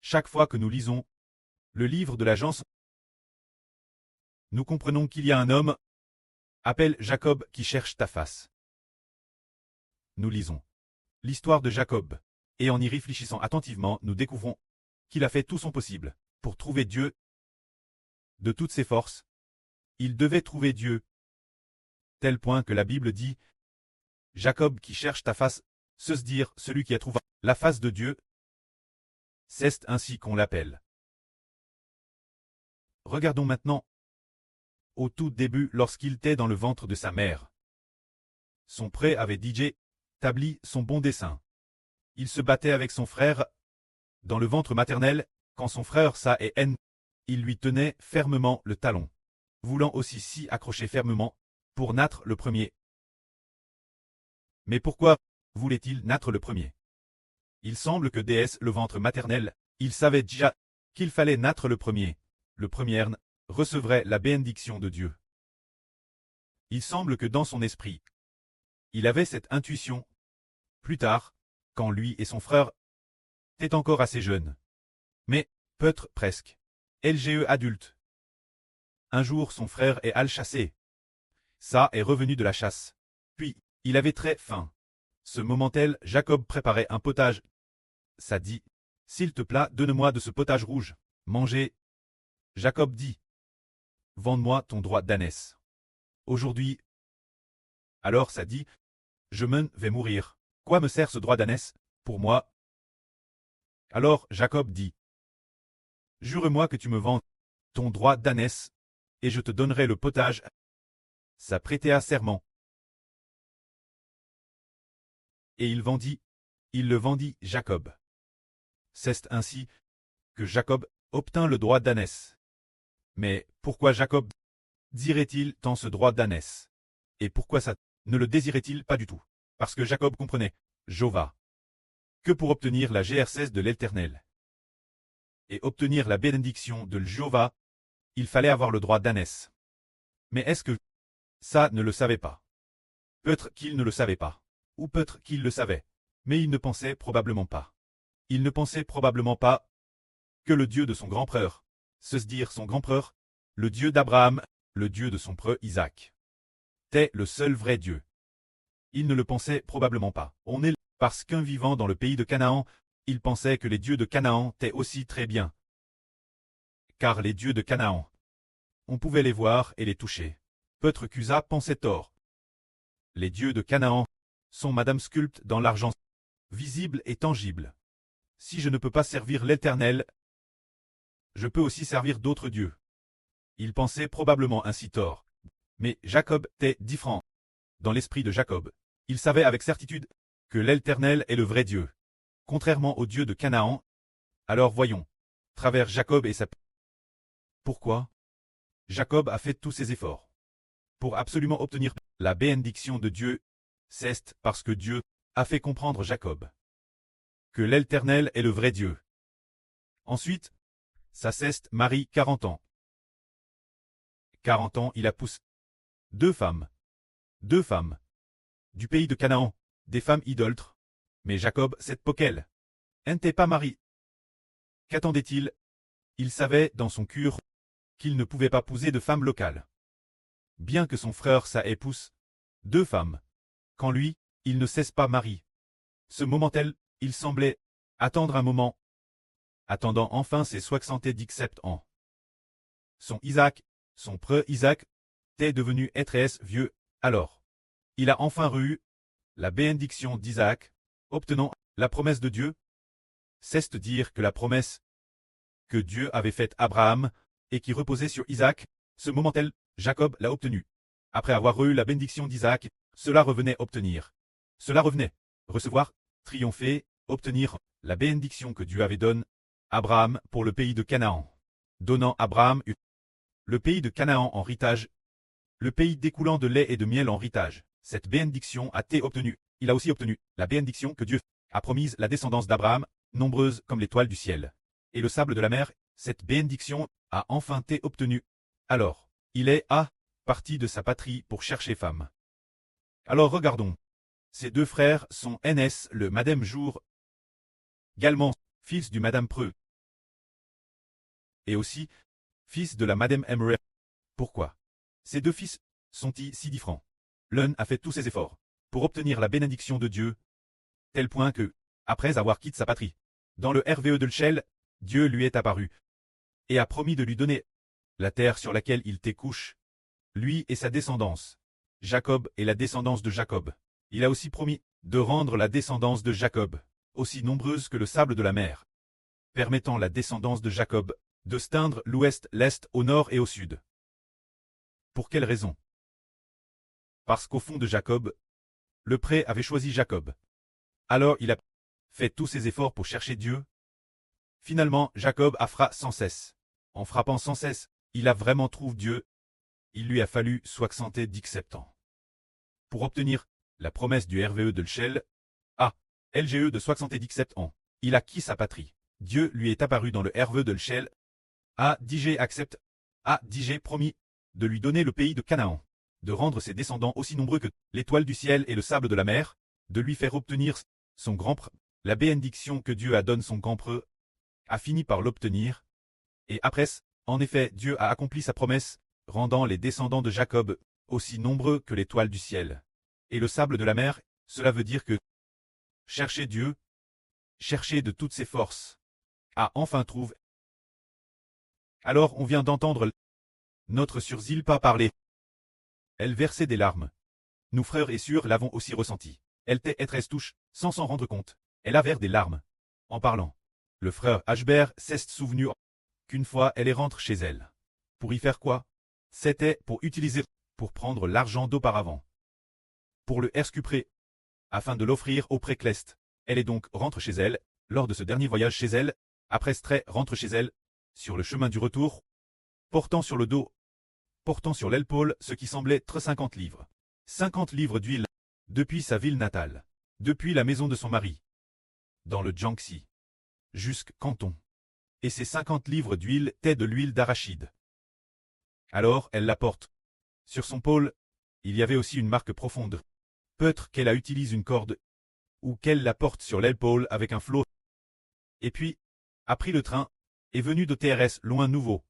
Chaque fois que nous lisons le livre de l'Agence, nous comprenons qu'il y a un homme, appelé Jacob, qui cherche ta face. Nous lisons l'histoire de Jacob, et en y réfléchissant attentivement, nous découvrons qu'il a fait tout son possible pour trouver Dieu de toutes ses forces. Il devait trouver Dieu, tel point que la Bible dit « Jacob qui cherche ta face », se dire celui qui a trouvé la face de Dieu. C'est ainsi qu'on l'appelle. Regardons maintenant au tout début lorsqu'il était dans le ventre de sa mère. Son pré avait déjà établi son bon dessein. Il se battait avec son frère dans le ventre maternel, quand son frère Sa et N, il lui tenait fermement le talon, voulant aussi s'y accrocher fermement pour naître le premier. Mais pourquoi voulait-il naître le premier? Il semble que dès le ventre maternel, il savait déjà qu'il fallait naître le premier recevrait la bénédiction de Dieu. Il semble que dans son esprit, il avait cette intuition. Plus tard, quand lui et son frère étaient encore assez jeunes, mais peut-être presque, LGE adulte. Un jour son frère est allé chasser. Ça est revenu de la chasse. Puis, il avait très faim. Ce moment-là, Jacob préparait un potage. Ça dit, « S'il te plaît, donne-moi de ce potage rouge. Manger. » Jacob dit, « Vends-moi ton droit d'ânesse. Aujourd'hui. » Alors ça dit, « Je m'en vais mourir. Quoi me sert ce droit d'ânesse pour moi ?» Alors Jacob dit, « Jure-moi que tu me vends ton droit d'ânesse, et je te donnerai le potage. » Ça prêtait à serment. Et il le vendit Jacob. C'est ainsi que Jacob obtint le droit d'ânesse. Mais pourquoi Jacob dirait-il tant ce droit d'ânesse? Et pourquoi ça ne le désirait-il pas du tout? Parce que Jacob comprenait, Jéhovah, que pour obtenir la GR16 de l'Éternel et obtenir la bénédiction de Jéhovah, il fallait avoir le droit d'ânesse. Mais est-ce que ça ne le savait pas? Peut-être qu'il ne le savait pas, ou peut-être qu'il le savait, mais il ne pensait probablement pas. Il ne pensait probablement pas que le Dieu de son grand-père, se dire son grand-père, le Dieu d'Abraham, le Dieu de son preux Isaac, était le seul vrai Dieu. Il ne le pensait probablement pas. On est parce qu'un vivant dans le pays de Canaan, il pensait que les dieux de Canaan étaient aussi très bien. Car les dieux de Canaan, on pouvait les voir et les toucher. Peut-être qu'Usa pensait tort. Les dieux de Canaan sont madame sculptes dans l'argent, visible et tangible. Si je ne peux pas servir l'Éternel, je peux aussi servir d'autres dieux. Il pensait probablement ainsi tort. Mais Jacob était différent. Dans l'esprit de Jacob, il savait avec certitude que l'Éternel est le vrai Dieu, contrairement au Dieu de Canaan. Alors voyons, travers Jacob et sa... Pourquoi Jacob a fait tous ses efforts pour absolument obtenir la bénédiction de Dieu. C'est parce que Dieu a fait comprendre Jacob que l'Éternel est le vrai Dieu. Ensuite, sa ceste Marie 40 ans. 40 ans il a poussé deux femmes, du pays de Canaan, des femmes idolâtres. Mais Jacob, cette poquelle, n'était pas marié. Qu'attendait-il? Il savait dans son cœur qu'il ne pouvait pas épouser de femmes locales. Bien que son frère sa épouse, deux femmes, quand lui, il ne cesse pas marié. Ce moment-là, il semblait attendre un moment, attendant enfin ses 77 ans. Son Isaac, son preux Isaac, était devenu très vieux, alors. Il a enfin reçu la bénédiction d'Isaac, obtenant la promesse de Dieu. C'est dire que la promesse que Dieu avait faite à Abraham et qui reposait sur Isaac, ce moment-là, Jacob l'a obtenue. Après avoir reçu la bénédiction d'Isaac, cela revenait recevoir, triompher, obtenir la bénédiction que Dieu avait donnée à Abraham pour le pays de Canaan, donnant à Abraham le pays de Canaan en héritage, le pays découlant de lait et de miel en héritage. Cette bénédiction a été obtenue. Il a aussi obtenu la bénédiction que Dieu a promise la descendance d'Abraham, nombreuse comme l'étoile du ciel et le sable de la mer. Cette bénédiction a enfin été obtenue. Alors, il est parti de sa patrie pour chercher femme. Alors regardons. Ses deux frères sont NS le Madame Jour, également fils du Madame Preux. et aussi fils de la Madame Emre. Pourquoi ces deux fils sont-ils si différents? L'un a fait tous ses efforts pour obtenir la bénédiction de Dieu, tel point que, après avoir quitté sa patrie, dans le RVE de l'Shell, Dieu lui est apparu et a promis de lui donner la terre sur laquelle il couche, lui et sa descendance, Jacob et la descendance de Jacob. Il a aussi promis de rendre la descendance de Jacob aussi nombreuse que le sable de la mer, permettant la descendance de Jacob de s'étendre l'ouest, l'est, au nord et au sud. Pour quelle raison? Parce qu'au fond de Jacob, le pré avait choisi Jacob. Alors il a fait tous ses efforts pour chercher Dieu. Finalement, Jacob a frappé sans cesse. En frappant sans cesse, il a vraiment trouvé Dieu. Il lui a fallu 70 ans pour obtenir la promesse du RVE de l'Shell. LGE de 77 ans. Il a quitté sa patrie. Dieu lui est apparu dans le RVE de l'Shell. DJ accepte. DJ promis de lui donner le pays de Canaan, de rendre ses descendants aussi nombreux que l'étoile du ciel et le sable de la mer, de lui faire obtenir son grand preux. La bénédiction que Dieu a donné son grand preux a fini par l'obtenir. Et après, en effet, Dieu a accompli sa promesse, rendant les descendants de Jacob aussi nombreux que l'étoile du ciel et le sable de la mer. Cela veut dire que chercher Dieu, chercher de toutes ses forces, enfin trouve. Alors on vient d'entendre notre sœur Zilpa parler. Elle versait des larmes. Nous frères et sœurs l'avons aussi ressenti. Elle était touche, sans s'en rendre compte. Elle a versé des larmes. En parlant, le frère Ashbert s'est souvenu qu'une fois elle est rentrée chez elle. Pour y faire quoi? C'était pour utiliser, pour prendre l'argent d'auparavant, pour le récupérer, afin de l'offrir au pré-Clest. Elle est donc rentrée chez elle, lors de ce dernier voyage chez elle, après Stray rentre chez elle, sur le chemin du retour, portant sur le dos, portant sur l'épaule ce qui semblait être 50 livres. 50 livres d'huile, depuis sa ville natale, depuis la maison de son mari, dans le Jiangxi, jusqu'à Canton. Et ces 50 livres d'huile étaient de l'huile d'arachide. Alors elle la porte. Sur son pôle, il y avait aussi une marque profonde. Peut-être qu'elle a utilisé une corde, ou qu'elle la porte sur l'épaule avec un flot. Et puis, a pris le train, est venue de TRS loin nouveau.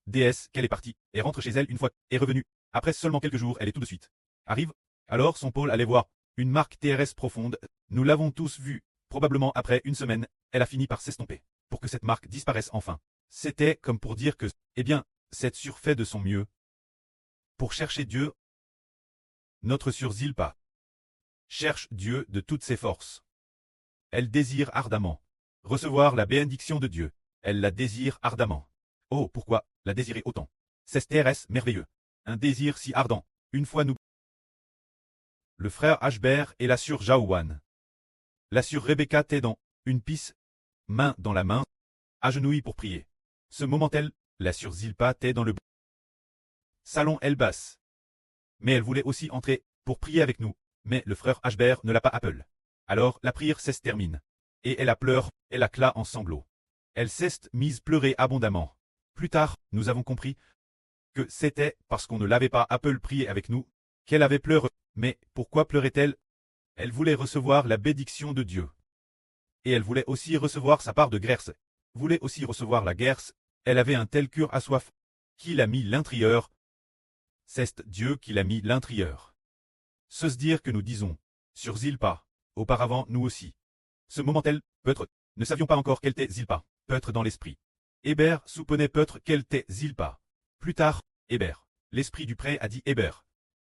DS, qu'elle est partie, et rentre chez elle une fois, est revenue. Après seulement quelques jours, elle est tout de suite. Arrive. Alors son pôle allait voir. Une marque TRS profonde, nous l'avons tous vue. Probablement après une semaine, elle a fini par s'estomper. Pour que cette marque disparaisse enfin. C'était comme pour dire que, cette sœur fait de son mieux. Pour chercher Dieu. Notre sœur Zilpa cherche Dieu de toutes ses forces. Elle désire ardemment recevoir la bénédiction de Dieu. Elle la désire ardemment. Oh, pourquoi la désirer autant? C'est TRS merveilleux. Un désir si ardent. Une fois nous. Le frère Ashbert et la sœur Jaouane. La sœur Rebecca était dans une pisse, main dans la main, agenouille pour prier. Ce moment-elle, la sœur Zilpa était dans le salon elle basse. Mais elle voulait aussi entrer pour prier avec nous. Mais le frère Ashbert ne l'a pas appelé. Alors la prière se termine. Et elle a pleuré, elle a cla en sanglots. Elle s'est mise pleurer abondamment. Plus tard, nous avons compris que c'était parce qu'on ne l'avait pas appelé prier avec nous, qu'elle avait pleuré. Mais pourquoi pleurait-elle? Elle voulait recevoir la bénédiction de Dieu. Et elle voulait aussi recevoir sa part de grâce. Voulait aussi recevoir la grâce. Elle avait un tel cœur à soif qu'il a mis l'intérieur. C'est Dieu qui l'a mis l'intérieur. Se dire que nous disons, sur Zilpa, auparavant nous aussi. Ce moment-elle, peut-être, ne savions pas encore qu'elle était Zilpa, peut-être dans l'esprit. Hébert soutenait peut-être qu'elle était Zilpa. Plus tard, Hébert, l'esprit du pré a dit Hébert.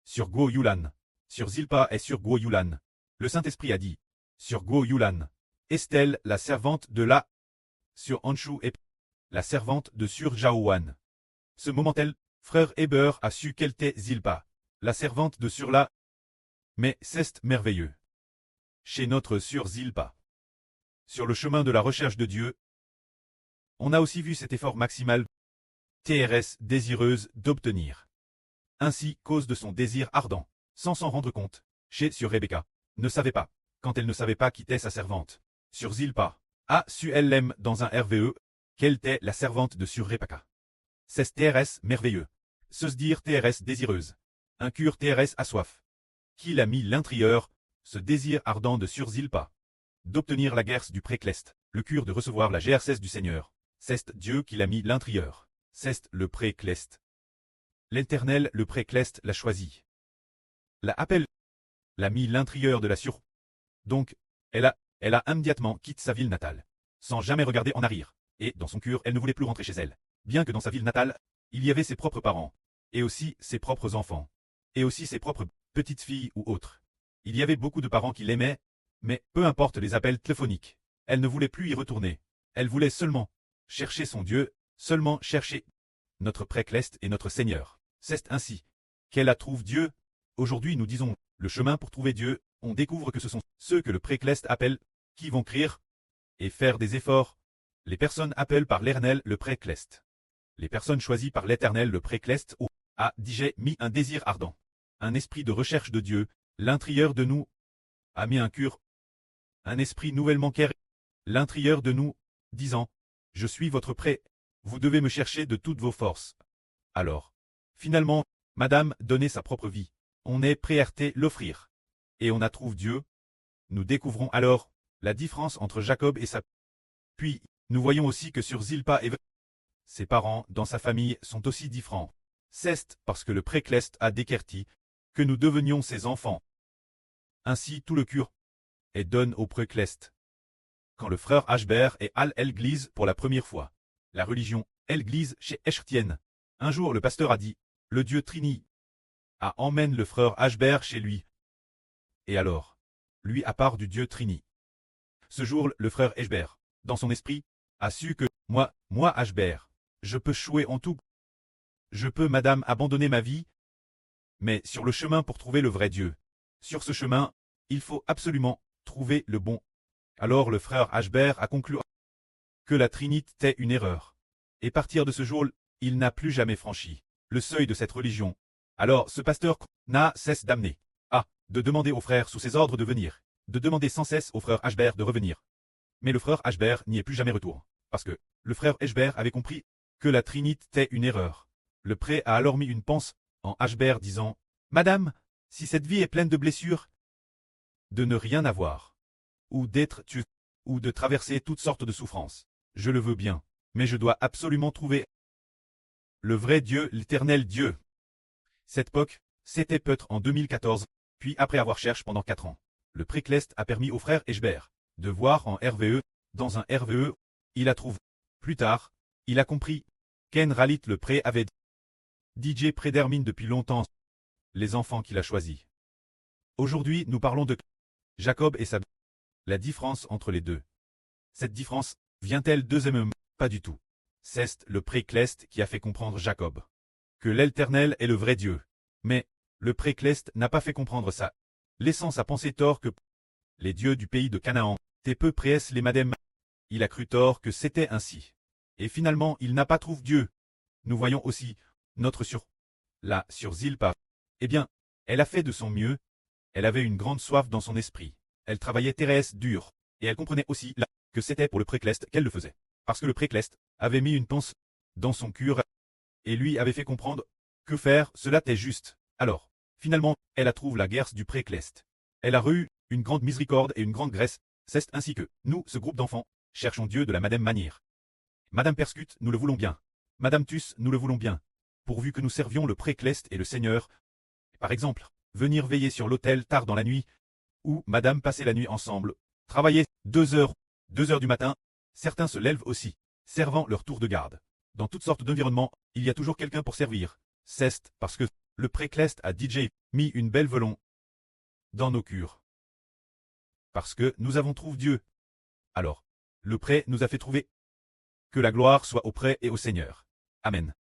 Sur Guo Yulan. Sur Zilpa et sur Guo Yulan. Le Saint-Esprit a dit, sur Guo Yulan. Estelle, la servante de la. Sur Anshu et la servante de Sur Jaouan. Ce moment-elle, frère Hébert a su qu'elle était Zilpa, la servante de Sur la. Mais c'est merveilleux. Chez notre sœur Zilpa. Sur le chemin de la recherche de Dieu, on a aussi vu cet effort maximal, TRS désireuse d'obtenir. Ainsi, cause de son désir ardent, sans s'en rendre compte, chez sur Rebecca, ne savait pas, quand elle ne savait pas qui était sa servante. Sur Zilpa, a su elle l'aime dans un RVE, qu'elle était la servante de sur Rebecca. C'est TRS merveilleux. Se dire TRS désireuse. Un cure TRS à soif. Qu'il a mis l'intérieur, ce désir ardent de sur Zilpa. D'obtenir la guerre du pré-Clest, le cure de recevoir la GRCS du Seigneur. C'est Dieu qui l'a mis l'intérieur. C'est le pré-clest. L'Éternel, le pré-clest, l'a choisi. La appelle. L'a mis l'intérieur de la sur. Donc, elle a immédiatement quitté sa ville natale. Sans jamais regarder en arrière. Et, dans son cœur, elle ne voulait plus rentrer chez elle. Bien que dans sa ville natale, il y avait ses propres parents. Et aussi ses propres enfants. Et aussi ses propres petites filles ou autres. Il y avait beaucoup de parents qui l'aimaient, mais peu importe les appels téléphoniques. Elle ne voulait plus y retourner. Elle voulait seulement chercher son Dieu, seulement chercher notre pré-clest et notre Seigneur. C'est ainsi qu'elle la trouve Dieu. Aujourd'hui nous disons, le chemin pour trouver Dieu, on découvre que ce sont ceux que le pré-clest appelle, qui vont crier et faire des efforts. Les personnes appellent par l'Éternel le pré-clest. Les personnes choisies par l'Éternel le pré-clest a déjà mis un désir ardent. Un esprit de recherche de Dieu, l'intérieur de nous, a mis un cœur. Un esprit nouvellement créé, l'intérieur de nous, disant, je suis votre pré, vous devez me chercher de toutes vos forces. Alors, finalement, Madame donnait sa propre vie. On est prêt à l'offrir. Et on a trouvé Dieu. Nous découvrons alors la différence entre Jacob et sa. Puis, nous voyons aussi que sur Zilpa et ses parents, dans sa famille, sont aussi différents. C'est parce que le pré-clest a déquerti que nous devenions ses enfants. Ainsi tout le cure et donne au pré-clest. Quand le frère Ashbert est à l'église pour la première fois, la religion, l'église chez Eschtienne. Un jour le pasteur a dit, le Dieu Trini emmène le frère Ashbert chez lui. Et alors, lui à part du Dieu Trini. Ce jour le frère Ashbert, dans son esprit, a su que, moi Ashbert, je peux chouer en tout. Je peux madame abandonner ma vie. Mais sur le chemin pour trouver le vrai Dieu, sur ce chemin, il faut absolument trouver le bon. Alors le frère Ashbert a conclu que la Trinité était une erreur. Et partir de ce jour, il n'a plus jamais franchi le seuil de cette religion. Alors ce pasteur n'a cesse d'amener de demander aux frères sous ses ordres de venir, de demander sans cesse au frère Ashbert de revenir. Mais le frère Ashbert n'y est plus jamais retourné, parce que le frère Ashbert avait compris que la Trinité était une erreur. Le pré a alors mis une panse en Ashbert disant, Madame, si cette vie est pleine de blessures, de ne rien avoir, ou d'être tué, ou de traverser toutes sortes de souffrances, je le veux bien, mais je dois absolument trouver le vrai Dieu, l'éternel Dieu. Cette époque, c'était peut-être en 2014, puis après avoir cherché pendant 4 ans, le pré-clest a permis au frère Ashbert de voir en RVE, dans un RVE, il a trouvé. Plus tard, il a compris qu'En Ralit le pré avait DJ prédétermine depuis longtemps les enfants qu'il a choisis. Aujourd'hui, nous parlons de Jacob et sa. La différence entre les deux. Cette différence vient-elle deuxièmement? Pas du tout. C'est le pré-clest qui a fait comprendre Jacob que l'Éternel est le vrai Dieu. Mais le pré-clest n'a pas fait comprendre ça, laissant sa pensée tort que les dieux du pays de Canaan étaient peu près les madem. Il a cru tort que c'était ainsi. Et finalement, il n'a pas trouvé Dieu. Nous voyons aussi notre sur Zilpa. Eh bien, elle a fait de son mieux. Elle avait une grande soif dans son esprit. Elle travaillait Thérèse dur. Et elle comprenait aussi là que c'était pour le pré-clest qu'elle le faisait. Parce que le pré-clest avait mis une panse dans son cœur et lui avait fait comprendre que faire cela était juste. Alors, finalement, elle a trouvé la guerre du pré-clest. Elle a reçu une grande miséricorde et une grande grâce. C'est ainsi que, nous, ce groupe d'enfants, cherchons Dieu de la madame manière. Madame Perscute, nous le voulons bien. Madame Tus, nous le voulons bien. Pourvu que nous servions le pré-clest et le Seigneur. Par exemple, venir veiller sur l'autel tard dans la nuit, ou madame passer la nuit ensemble, travailler 2 heures du matin, certains se lèvent aussi, servant leur tour de garde. Dans toutes sortes d'environnements, il y a toujours quelqu'un pour servir. C'est parce que le pré-clest a DJ mis une belle velon dans nos cœurs. Parce que nous avons trouvé Dieu. Alors, le pré nous a fait trouver. Que la gloire soit au pré et au Seigneur. Amen.